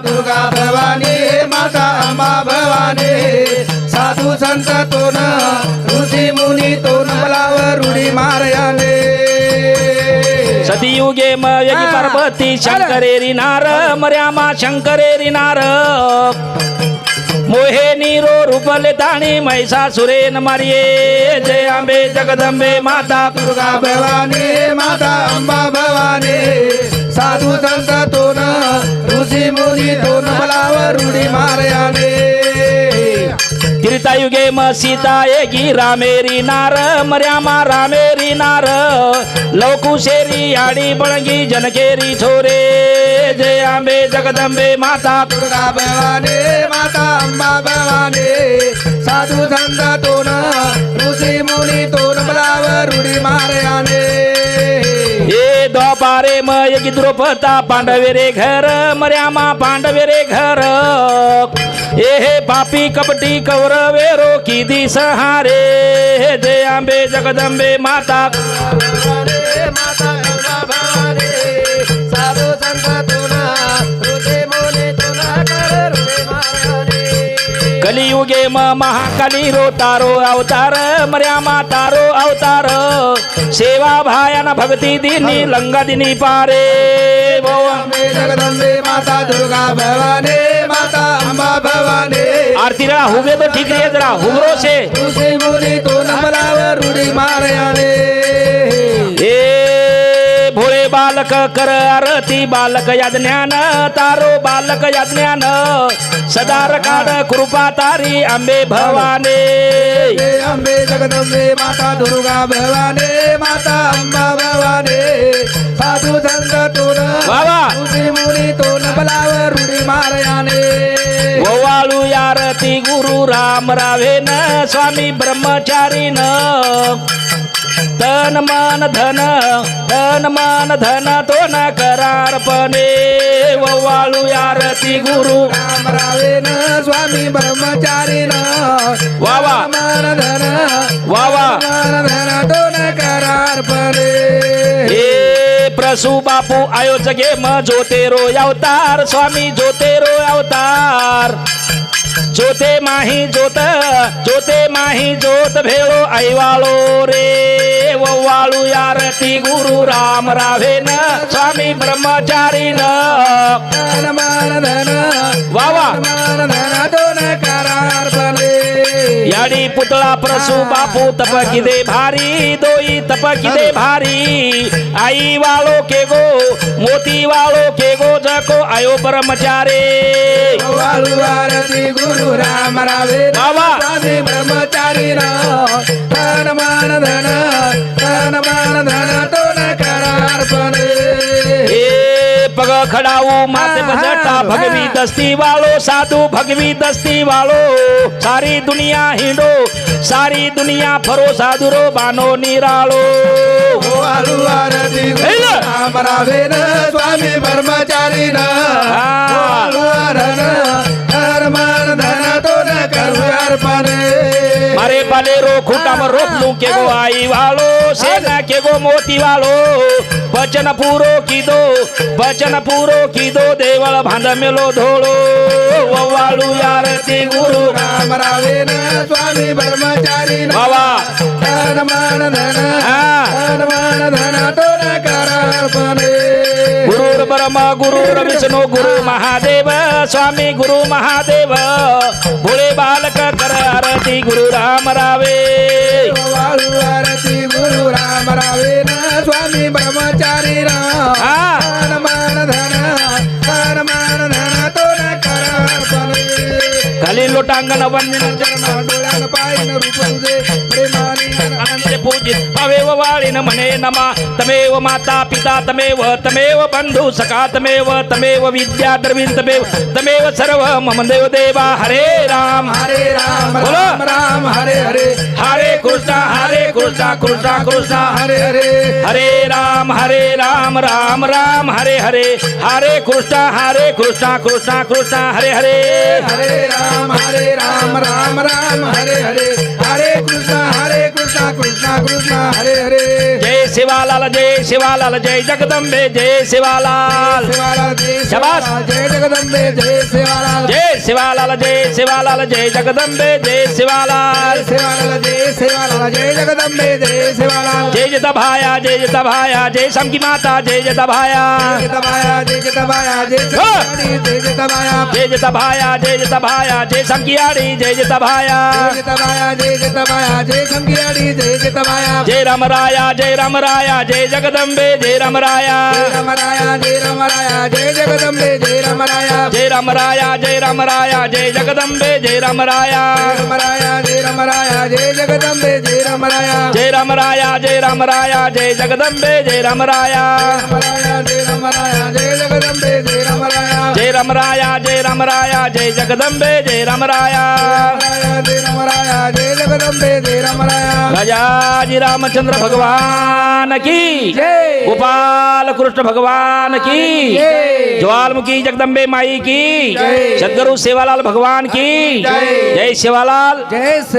दुर्गा भवानी माता अंबा भवानी साधू संत तोन ऋषी मुनी तोन बलावर उडी मारयाने सतीयुगे मयगी पार्वती शंकरेरी नार मर्यामा शंकरेरी नार मोहे नीरो रूपले ताणी महिषासुरेन मारिये जय अंबे जगदंबे माता दुर्गा भवानी माता अंबा भवानी साधू संत तोन ऋषी मुनी तोन बलावर उडी मारयाने त्रेतायुगे म सीता येगी रामेरी नार मर्यामा रामेरी नार लवकुशेरी आडी बळगी जनकेरी छोरे जय अंबे जगदंबे माता दुर्गा भवानी माता अंबा भवानी साधू संत तोन ऋषी मुनी तोन बलावर उडी मारयाने हे द्वापारे म यगी द्रौपदा पांडवे रे घर मर्यामा पांडवे रे घर हे पापी कपटी कौरवे रोकी दी सहारे जय अंबे जगदंबे माता माता अंबा भवानी साधू संत तोन ऋषी मुनी तोन कर उडी मारयाने कलियुगे म महाकाली रो तारो अवतार मर्यामा तारो अवतार सेवा भायान भक्ती दिनी लंगा दिनी पारे अंबे जगदंबे माता दुर्गा भवानी माता अंबा भवानी आरती रा हुगे तो ठीक रे जरा हुगरो से ऋषी मुनी तोन बलावर उडी मारयाने भोळे बालक कर आरती बालक या ज्ञान तारो बालक या ज्ञान सदार काढ कृपा तारी अंबे भवानी अंबे जगदंबे माता दुर्गा भवानी माता अंबा भवानी साधू संत तोन वावा ऋषी मुनी तोन बलावर उडी मारयाने ओवाळू आरती गुरु राम रावेन स्वामी ब्रह्मचारीन तन मन धन तो न करार्पणे ओवाळू आरती गुरु राम रावेन स्वामी ब्रह्मचारीन वावा मन धन वावा मन धन तो न करार्पणे हे प्रसू बापू आयोजके म जोतेरो अवतार स्वामी जोतेरो अवतार जोते माही जोत भेळो ऐवाळो रे वव्वाळू आरती गुरु राम रावेन स्वामी ब्रह्मचारीन धन मन धन वावा मन धन तो न करार्पणे याडी पुतळा प्रसू बापू तप किदे भारी दोई तप किदे भारी आई वालो के गो मोती वालो के गो जको आयो ब्रह्मचारे वाळू आरती गुरु राम रावेन बाबा स्वामी ब्रह्मचारीन धन मन धन तो न करार्पणे पग खड़ाऊ माथे बजटा भगवी दस्ती वालो साधु भगवी दस्ती वालो सारी दुनिया हिंडो सारी दुनिया फरो साधुरो बानो निरालो वाळू आरती गुरु राम रावेन स्वामी ब्रह्मचारीन वाळू धन मन धन तो न करार्पणे मारे पाले रो खूटा में रोक लूं के गो आई वालो सेना के गो मोती वालो बचन पूरो की दो देवल भांड मेलो धोलो वव्वाळू आरती गुरु राम रावेन स्वामी ब्रह्मचारीन बाबा धन मन धन तो न करार्पणे गुरुर ब्रह्मा गुरुर विष्णु गुरु महादेव स्वामी गुरु महादेव भोळे बालक कर आरती गुरु राम रावे वाळू आरती गुरु राम रावेन स्वामी ब्रह्मचारीन धन मन धन तो न करार्पणे खाली लोटांगण वंदन चरण डोळ्यान पायन रूप तुझे प्रेमाने अनंत पूजित तमेव वाळीन म्हणे नमा तमेव माता पिता तमेव बंधु सखा तमेव विद्या द्रविण तमेव सर्व मम देव देवा हरे राम बोलो राम राम हरे हरे हरे कृष्णा कृष्णा हरे हरे हरे राम राम राम हरे हरे कृष्णा कृष्णा हरे हरे हरे राम हरे राम राम राम हरे हरे हरे कृष्णा कृष्णा कृष्णा हरे हरे जय शिवालाल जय जगदम्बे जय शिवालाल शिवालाल जय शाबाश। शिवालाल, जय जगदम्बे जय शिवालाल जय शिवालाल जय जगदम्बे जय शिवालाल शिवालाल जय जगदम्बे जय शिवालाल जय जताभाया जय समकी माता जय जताभाया जय जताभाया जय जताभाया जय जगदम्बे जय जताभाया जय जताभाया जय समकियाड़ी जय जताभाया जय जताभाया जय जताभाया जय संगियाड़ी जय जताभाया जय रामराया जय जगदम्बे जय रामराया जय रामराया जय जगदम्बे जय रामराया जय रामराया जय जगदम्बे जय रामराया रामराया जय जगदम्बे जय रामराया जय रामराया जय जगदम्बे जय रामराया जय जगदम्बे जय रामराया जय रामराया जय जगदम्बे जय रामराया जय जगदम्बे जय रामराया राजाजी रामचंद्र भगवान की जय। गोपाल कृष्ण भगवान की जय। ज्वालमुखी जगदम्बे माई की जय। सदगुरु सेवालाल भगवान की जय। जय शिवालाल जय